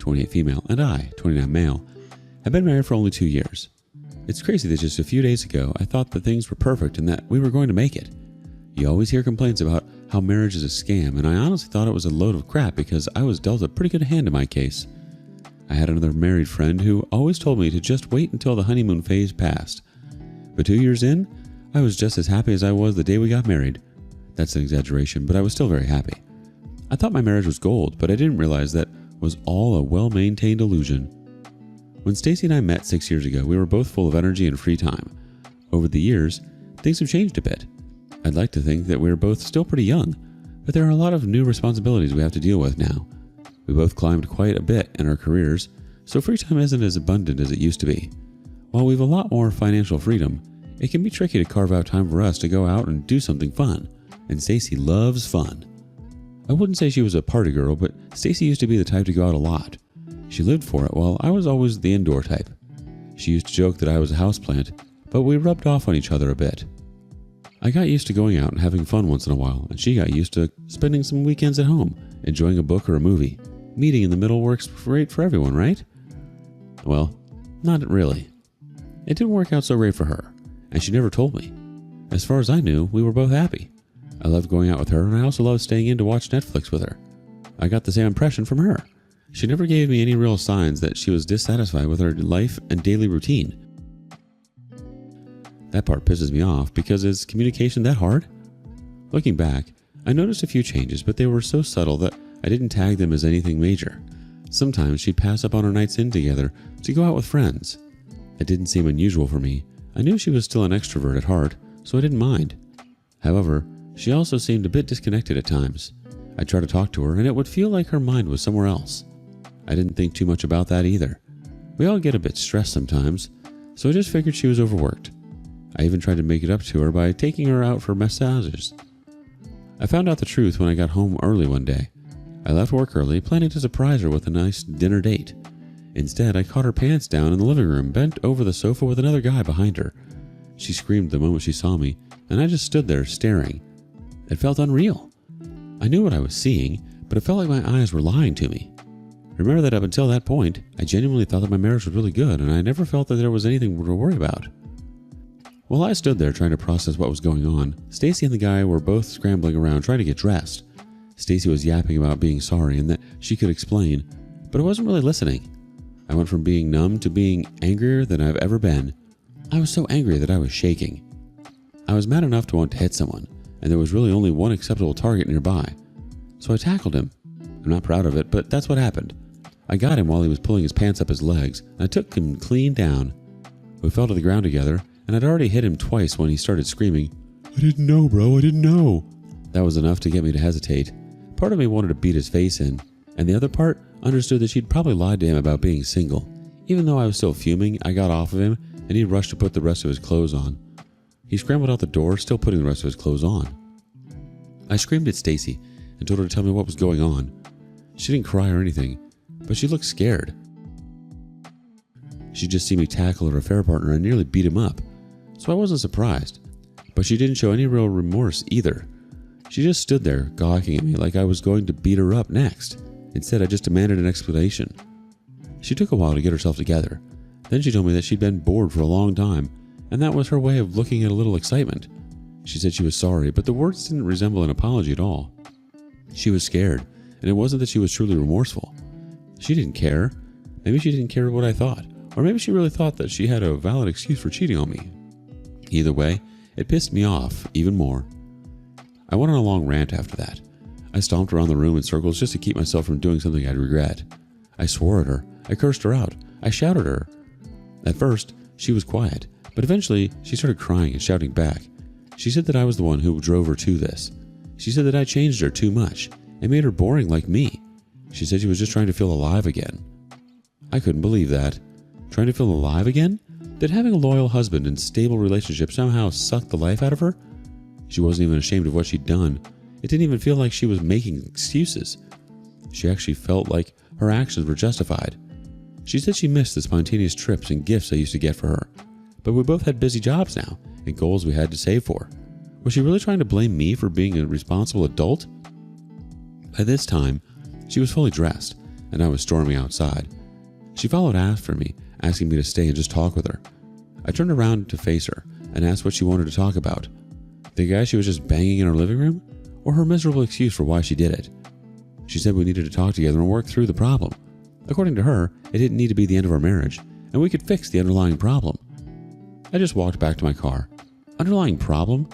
28 female, and I, 29 male, have been married for only 2 years. It's crazy that just a few days ago I thought that things were perfect and that we were going to make it. You always hear complaints about how marriage is a scam, and I honestly thought it was a load of crap because I was dealt a pretty good hand in my case. I had another married friend who always told me to just wait until the honeymoon phase passed. But 2 years in, I was just as happy as I was the day we got married. That's an exaggeration, but I was still very happy. I thought my marriage was gold, but I didn't realize that was all a well-maintained illusion. When Stacy and I met 6 years ago, we were both full of energy and free time. Over the years, things have changed a bit. I'd like to think that we're both still pretty young, but there are a lot of new responsibilities we have to deal with now. We both climbed quite a bit in our careers, so free time isn't as abundant as it used to be. While we've a lot more financial freedom, it can be tricky to carve out time for us to go out and do something fun, and Stacy loves fun. I wouldn't say she was a party girl, but Stacy used to be the type to go out a lot. She lived for it, while I was always the indoor type. She used to joke that I was a houseplant, but we rubbed off on each other a bit. I got used to going out and having fun once in a while, and she got used to spending some weekends at home, enjoying a book or a movie. Meeting in the middle works great for everyone, right? Well, not really. It didn't work out so great for her, and she never told me. As far as I knew, we were both happy. I loved going out with her, and I also loved staying in to watch Netflix with her. I got the same impression from her. She never gave me any real signs that she was dissatisfied with her life and daily routine. That part pisses me off because is communication that hard? Looking back, I noticed a few changes, but they were so subtle that I didn't tag them as anything major. Sometimes she'd pass up on our nights in together to go out with friends. It didn't seem unusual for me. I knew she was still an extrovert at heart, so I didn't mind. However, she also seemed a bit disconnected at times. I'd try to talk to her, and it would feel like her mind was somewhere else. I didn't think too much about that either. We all get a bit stressed sometimes, so I just figured she was overworked. I even tried to make it up to her by taking her out for massages. I found out the truth when I got home early one day. I left work early, planning to surprise her with a nice dinner date. Instead, I caught her pants down in the living room, bent over the sofa with another guy behind her. She screamed the moment she saw me, and I just stood there staring. It felt unreal. I knew what I was seeing, but it felt like my eyes were lying to me. Remember that up until that point, I genuinely thought that my marriage was really good, and I never felt that there was anything to worry about. While I stood there trying to process what was going on, Stacy and the guy were both scrambling around trying to get dressed. Stacy was yapping about being sorry and that she could explain, but I wasn't really listening. I went from being numb to being angrier than I've ever been. I was so angry that I was shaking. I was mad enough to want to hit someone, and there was really only one acceptable target nearby. So I tackled him. I'm not proud of it, but that's what happened. I got him while he was pulling his pants up his legs, and I took him clean down. We fell to the ground together, and I'd already hit him twice when he started screaming, "I didn't know, bro, I didn't know." That was enough to get me to hesitate. Part of me wanted to beat his face in, and the other part understood that she'd probably lied to him about being single. Even though I was still fuming, I got off of him, and he rushed to put the rest of his clothes on. He scrambled out the door, still putting the rest of his clothes on. I screamed at Stacy and told her to tell me what was going on. She didn't cry or anything, but she looked scared. She'd just seen me tackle her affair partner and nearly beat him up, so I wasn't surprised. But she didn't show any real remorse either. She just stood there, gawking at me like I was going to beat her up next. Instead, I just demanded an explanation. She took a while to get herself together. Then she told me that she'd been bored for a long time, and that was her way of looking at a little excitement. She said she was sorry, but the words didn't resemble an apology at all. She was scared, and it wasn't that she was truly remorseful. She didn't care. Maybe she didn't care what I thought, or maybe she really thought that she had a valid excuse for cheating on me. Either way, it pissed me off even more. I went on a long rant after that. I stomped around the room in circles just to keep myself from doing something I'd regret. I swore at her. I cursed her out. I shouted at her. At first, she was quiet, but eventually she started crying and shouting back. She said that I was the one who drove her to this. She said that I changed her too much and made her boring like me. She said she was just trying to feel alive again. I couldn't believe that. Trying to feel alive again? Did having a loyal husband and stable relationship somehow suck the life out of her? She wasn't even ashamed of what she'd done. It didn't even feel like she was making excuses. She actually felt like her actions were justified. She said she missed the spontaneous trips and gifts I used to get for her. But we both had busy jobs now and goals we had to save for. Was she really trying to blame me for being a responsible adult? By this time, she was fully dressed. and I was storming outside. She followed after me, asking me to stay and just talk with her. I turned around to face her and asked what she wanted to talk about. The guy she was just banging in her living room, or her miserable excuse for why she did it. She said we needed to talk together and work through the problem. According to her, it didn't need to be the end of our marriage, and we could fix the underlying problem. I just walked back to my car. Underlying problem?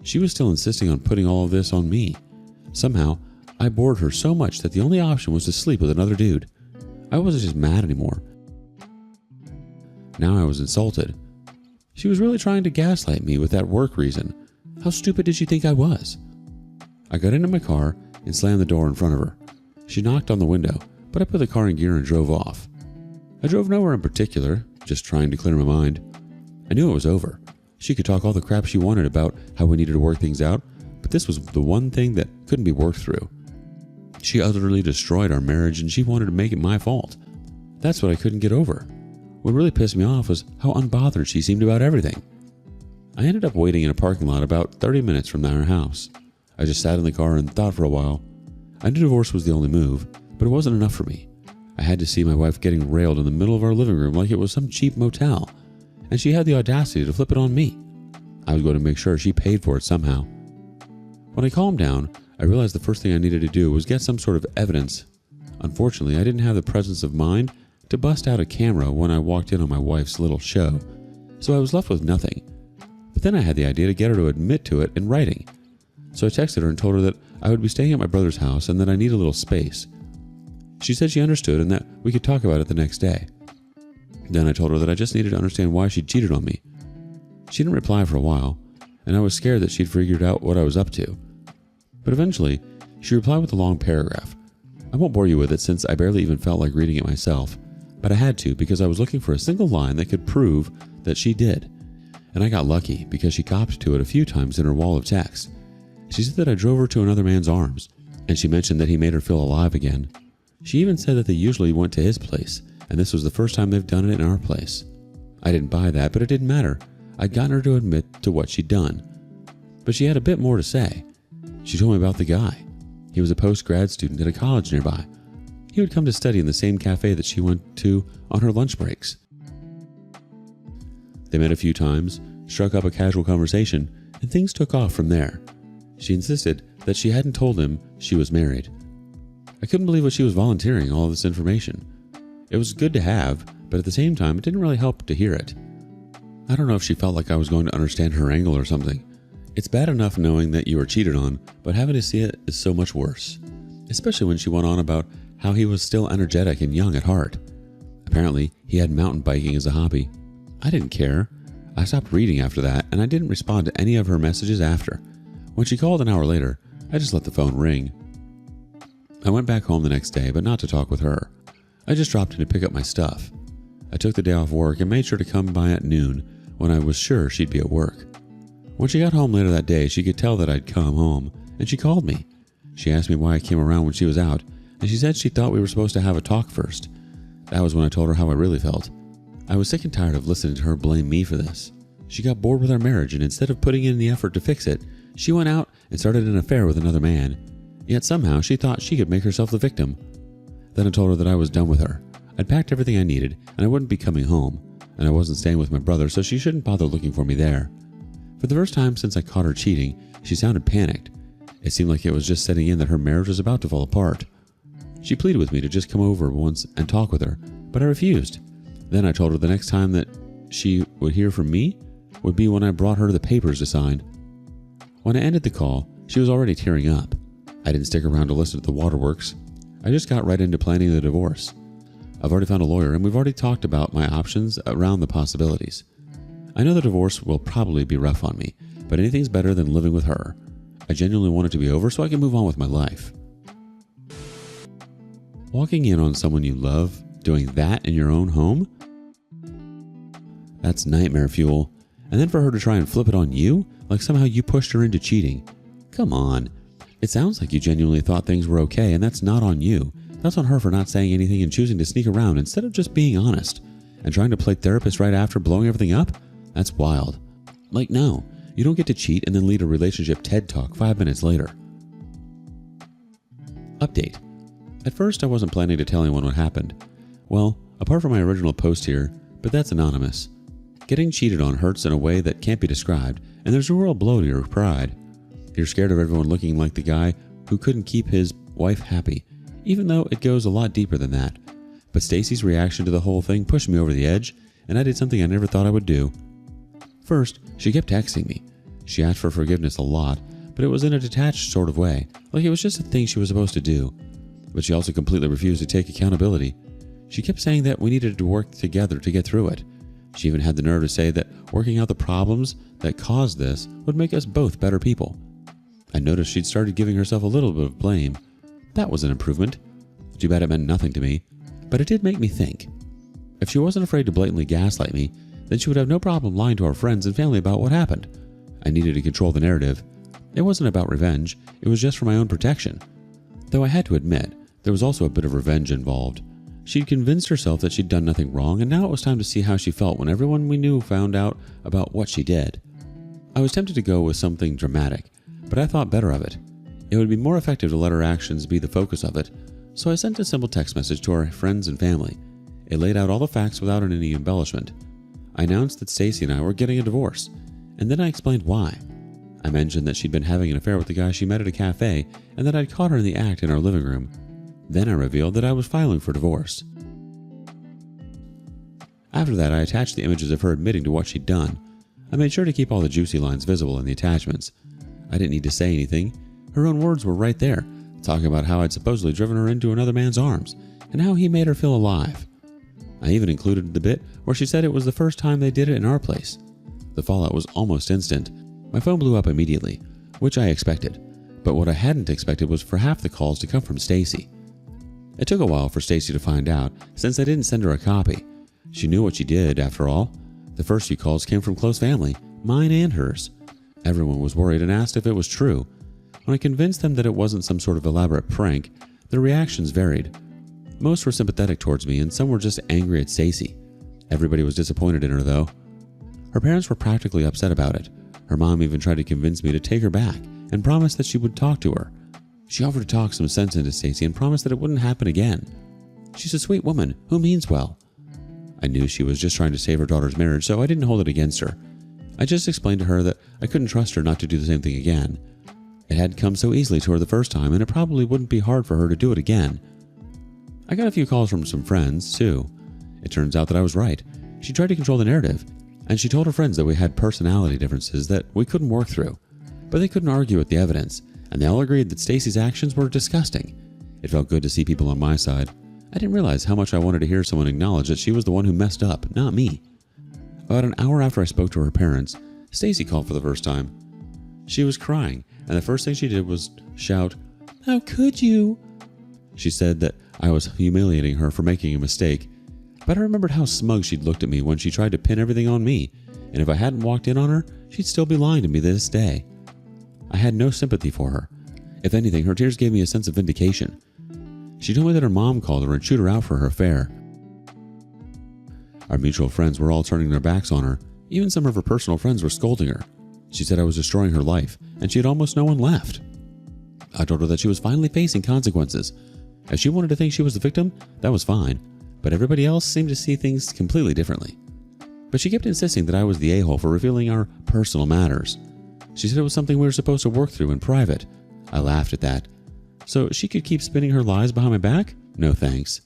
She was still insisting on putting all of this on me. Somehow, I bored her so much that the only option was to sleep with another dude. I wasn't just mad anymore. Now I was insulted. She was really trying to gaslight me with that work reason. How stupid did she think I was? I got into my car and slammed the door in front of her. She knocked on the window, but I put the car in gear and drove off. I drove nowhere in particular, just trying to clear my mind. I knew it was over. She could talk all the crap she wanted about how we needed to work things out, but this was the one thing that couldn't be worked through. She utterly destroyed our marriage and she wanted to make it my fault. That's what I couldn't get over. What really pissed me off was how unbothered she seemed about everything. I ended up waiting in a parking lot about 30 minutes from our house. I just sat in the car and thought for a while. I knew divorce was the only move, but it wasn't enough for me. I had to see my wife getting railed in the middle of our living room like it was some cheap motel, and she had the audacity to flip it on me. I was going to make sure she paid for it somehow. When I calmed down, I realized the first thing I needed to do was get some sort of evidence. Unfortunately, I didn't have the presence of mind to bust out a camera when I walked in on my wife's little show, so I was left with nothing. But then I had the idea to get her to admit to it in writing. So I texted her and told her that I would be staying at my brother's house and that I need a little space. She said she understood and that we could talk about it the next day. Then I told her that I just needed to understand why she cheated on me. She didn't reply for a while, and I was scared that she'd figured out what I was up to. But eventually, she replied with a long paragraph. I won't bore you with it since I barely even felt like reading it myself, but I had to because I was looking for a single line that could prove that she did. And I got lucky because she copied to it a few times in her wall of text. She said that I drove her to another man's arms, and she mentioned that he made her feel alive again. She even said that they usually went to his place, and this was the first time they've done it in our place. I didn't buy that, but it didn't matter. I'd gotten her to admit to what she'd done. But she had a bit more to say. She told me about the guy. He was a post-grad student at a college nearby. He would come to study in the same cafe that she went to on her lunch breaks. They met a few times, struck up a casual conversation, and things took off from there. She insisted that she hadn't told him she was married. I couldn't believe what she was volunteering all of this information. It was good to have, but at the same time, it didn't really help to hear it. I don't know if she felt like I was going to understand her angle or something. It's bad enough knowing that you were cheated on, but having to see it is so much worse. Especially when she went on about how he was still energetic and young at heart. Apparently, he had mountain biking as a hobby. I didn't care. I stopped reading after that, and I didn't respond to any of her messages after. When she called an hour later, I just let the phone ring. I went back home the next day, but not to talk with her. I just dropped in to pick up my stuff. I took the day off work and made sure to come by at noon when I was sure she'd be at work. When she got home later that day, she could tell that I'd come home, and she called me. She asked me why I came around when she was out, and she said she thought we were supposed to have a talk first. That was when I told her how I really felt. I was sick and tired of listening to her blame me for this. She got bored with our marriage, and instead of putting in the effort to fix it, she went out and started an affair with another man. Yet somehow she thought she could make herself the victim. Then I told her that I was done with her. I'd packed everything I needed, and I wouldn't be coming home, and I wasn't staying with my brother, so she shouldn't bother looking for me there. For the first time since I caught her cheating, she sounded panicked. It seemed like it was just setting in that her marriage was about to fall apart. She pleaded with me to just come over once and talk with her, but I refused. Then I told her the next time that she would hear from me would be when I brought her the papers to sign. When I ended the call, she was already tearing up. I didn't stick around to listen to the waterworks. I just got right into planning the divorce. I've already found a lawyer, and we've already talked about my options around the possibilities. I know the divorce will probably be rough on me, but anything's better than living with her. I genuinely want it to be over so I can move on with my life. Walking in on someone you love, doing that in your own home? That's nightmare fuel. And then for her to try and flip it on you, like somehow you pushed her into cheating. Come on. It sounds like you genuinely thought things were okay, and that's not on you. That's on her for not saying anything and choosing to sneak around instead of just being honest. And trying to play therapist right after blowing everything up? That's wild. Like, no, you don't get to cheat and then lead a relationship TED Talk 5 minutes later. Update. At first, I wasn't planning to tell anyone what happened. Well, apart from my original post here, but that's anonymous. Getting cheated on hurts in a way that can't be described, and there's a real blow to your pride. You're scared of everyone looking like the guy who couldn't keep his wife happy, even though it goes a lot deeper than that. But Stacy's reaction to the whole thing pushed me over the edge, and I did something I never thought I would do. First, she kept texting me. She asked for forgiveness a lot, but it was in a detached sort of way, like it was just a thing she was supposed to do. But she also completely refused to take accountability. She kept saying that we needed to work together to get through it. She even had the nerve to say that working out the problems that caused this would make us both better people. I noticed she'd started giving herself a little bit of blame. That was an improvement. Too bad it meant nothing to me, but it did make me think. If she wasn't afraid to blatantly gaslight me, then she would have no problem lying to our friends and family about what happened. I needed to control the narrative. It wasn't about revenge, it was just for my own protection. Though I had to admit, there was also a bit of revenge involved. She'd convinced herself that she'd done nothing wrong, and now it was time to see how she felt when everyone we knew found out about what she did. I was tempted to go with something dramatic, but I thought better of it. It would be more effective to let her actions be the focus of it, so I sent a simple text message to our friends and family. It laid out all the facts without any embellishment. I announced that Stacy and I were getting a divorce, and then I explained why. I mentioned that she'd been having an affair with the guy she met at a cafe, and that I'd caught her in the act in our living room. Then I revealed that I was filing for divorce. After that, I attached the images of her admitting to what she'd done. I made sure to keep all the juicy lines visible in the attachments. I didn't need to say anything. Her own words were right there, talking about how I'd supposedly driven her into another man's arms, and how he made her feel alive. I even included the bit where she said it was the first time they did it in our place. The fallout was almost instant. My phone blew up immediately, which I expected, but what I hadn't expected was for half the calls to come from Stacy. It took a while for Stacy to find out, since I didn't send her a copy. She knew what she did, after all. The first few calls came from close family, mine and hers. Everyone was worried and asked if it was true. When I convinced them that it wasn't some sort of elaborate prank, their reactions varied. Most were sympathetic towards me, and some were just angry at Stacy. Everybody was disappointed in her, though. Her parents were practically upset about it. Her mom even tried to convince me to take her back, and promised that she would talk to her. She offered to talk some sense into Stacy and promised that it wouldn't happen again. She's a sweet woman who means well. I knew she was just trying to save her daughter's marriage, so I didn't hold it against her. I just explained to her that I couldn't trust her not to do the same thing again. It had come so easily to her the first time, and it probably wouldn't be hard for her to do it again. I got a few calls from some friends, too. It turns out that I was right. She tried to control the narrative, and she told her friends that we had personality differences that we couldn't work through. But they couldn't argue with the evidence, and they all agreed that Stacy's actions were disgusting. It felt good to see people on my side. I didn't realize how much I wanted to hear someone acknowledge that she was the one who messed up, not me. About an hour after I spoke to her parents, Stacy called for the first time. She was crying, and the first thing she did was shout, "How could you?" She said that I was humiliating her for making a mistake, but I remembered how smug she'd looked at me when she tried to pin everything on me, and if I hadn't walked in on her, she'd still be lying to me this day. I had no sympathy for her. If anything, her tears gave me a sense of vindication. She told me that her mom called her and chewed her out for her affair. Our mutual friends were all turning their backs on her. Even some of her personal friends were scolding her. She said I was destroying her life, and she had almost no one left. I told her that she was finally facing consequences. If she wanted to think she was the victim, that was fine, but everybody else seemed to see things completely differently. But she kept insisting that I was the a-hole for revealing our personal matters. She said it was something we were supposed to work through in private. I laughed at that. So she could keep spinning her lies behind my back? No thanks.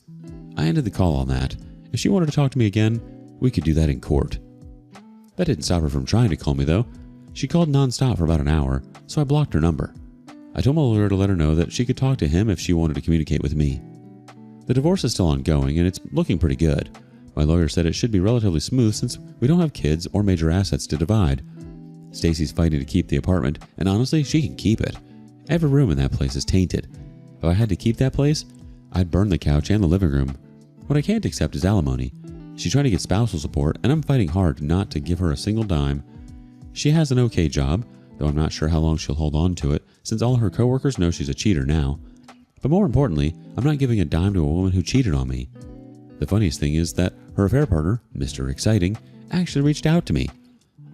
I ended the call on that. If she wanted to talk to me again, we could do that in court. That didn't stop her from trying to call me, though. She called nonstop for about an hour, so I blocked her number. I told my lawyer to let her know that she could talk to him if she wanted to communicate with me. The divorce is still ongoing, and it's looking pretty good. My lawyer said it should be relatively smooth since we don't have kids or major assets to divide. Stacy's fighting to keep the apartment, and honestly, she can keep it. Every room in that place is tainted. If I had to keep that place, I'd burn the couch and the living room. What I can't accept is alimony. She's trying to get spousal support, and I'm fighting hard not to give her a single dime. She has an okay job, though I'm not sure how long she'll hold on to it, since all her coworkers know she's a cheater now. But more importantly, I'm not giving a dime to a woman who cheated on me. The funniest thing is that her affair partner, Mr. Exciting, actually reached out to me.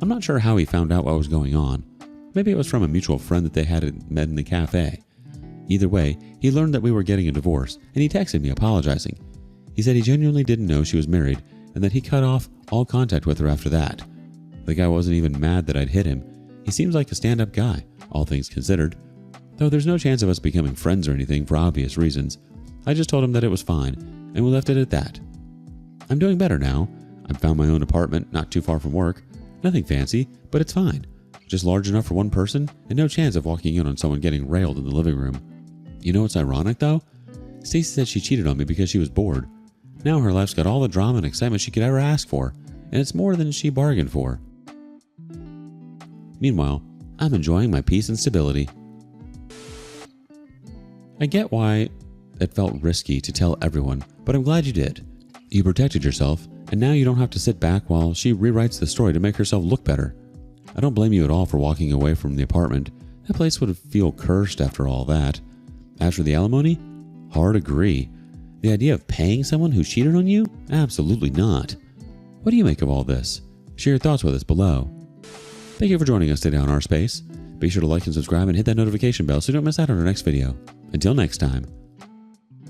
I'm not sure how he found out what was going on. Maybe it was from a mutual friend that they had met in the cafe. Either way, he learned that we were getting a divorce, and he texted me apologizing. He said he genuinely didn't know she was married, and that he cut off all contact with her after that. The guy wasn't even mad that I'd hit him. He seems like a stand-up guy, all things considered. Though there's no chance of us becoming friends or anything for obvious reasons. I just told him that it was fine, and we left it at that. I'm doing better now. I've found my own apartment not too far from work. Nothing fancy, but it's fine. Just large enough for one person, and no chance of walking in on someone getting railed in the living room. You know what's ironic though? Stacy said she cheated on me because she was bored. Now her life's got all the drama and excitement she could ever ask for, and it's more than she bargained for. Meanwhile, I'm enjoying my peace and stability. I get why it felt risky to tell everyone, but I'm glad you did. You protected yourself, and now you don't have to sit back while she rewrites the story to make herself look better. I don't blame you at all for walking away from the apartment. That place would feel cursed after all that. As for the alimony, hard agree. The idea of paying someone who cheated on you? Absolutely not. What do you make of all this? Share your thoughts with us below. Thank you for joining us today on Our Space. Be sure to like and subscribe and hit that notification bell so you don't miss out on our next video. Until next time.